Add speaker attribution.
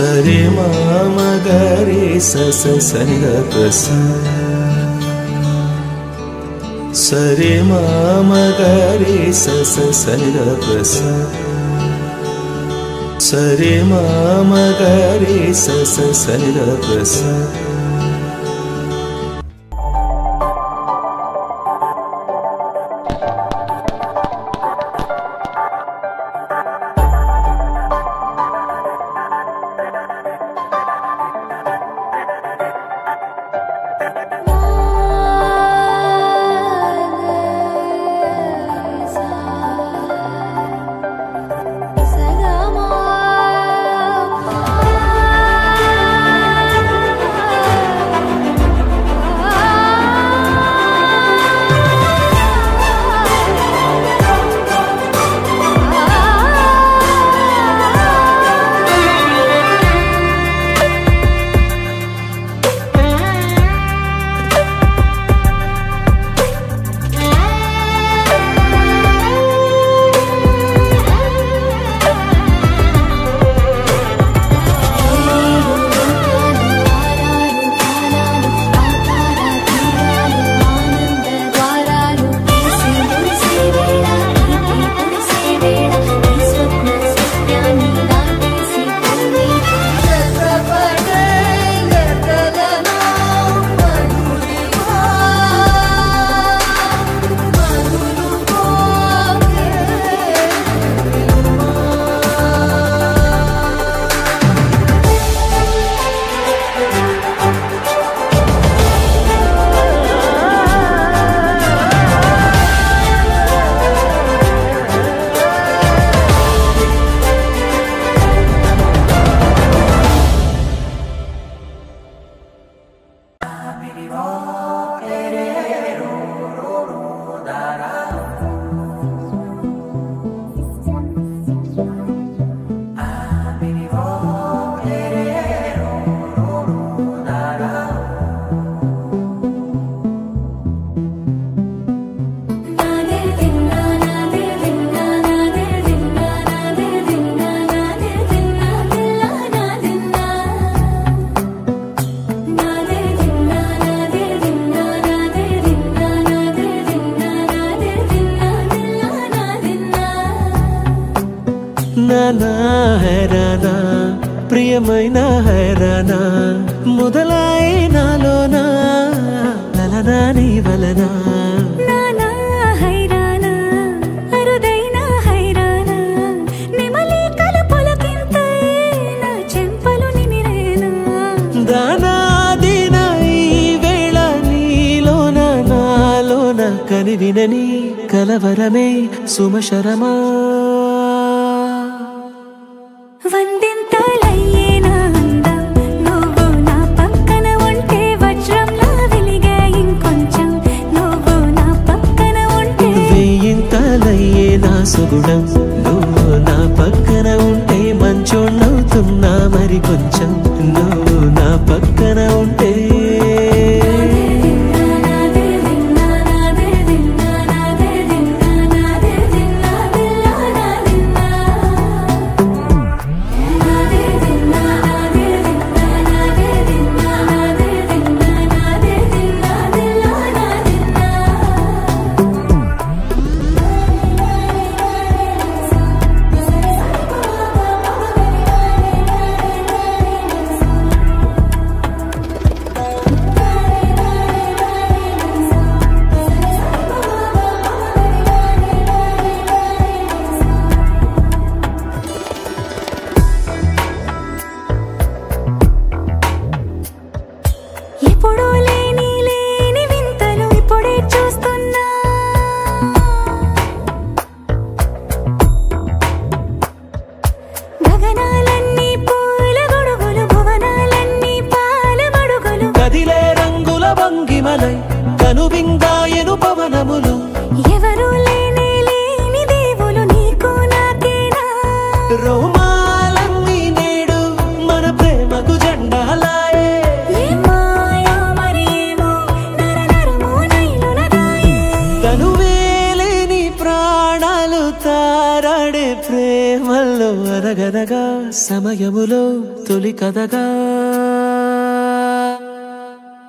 Speaker 1: సరే మామ గరే సస సనిద పస సరే మామ గరే సస సనిద పస సరే మామ గరే సస సనిద పస నానా హైరానా ప్రియమైన హైరానా మొదలాయి నాలోనా లలనా నీ వలనా
Speaker 2: నానా హైరానా అరుదైన హైరానా నిమలి కలుపులకింతై నా చెంపలు నిమిరేనా
Speaker 1: దానా దినా ఈ వేళ నీలోన నాలోన కనివినని కలవరమే సుమశరమా
Speaker 2: వందింతలయ్యేనా అందం నువ్వు నా పక్కన ఉంటే వజ్రంలా వెలిగే ఇంకొంచెం నువ్వు నా పక్కన ఉంటే
Speaker 1: వేయింతలయ్యేనా సుగుణం నువ్వు నా పక్కన ఉంటే మంచోళ్ళవుతున్నా మరి కొంచెం నువ్వు నా పక్కన ఉంటే ప్రేమల్లో అనగనగా సమయములో తొలి కథగా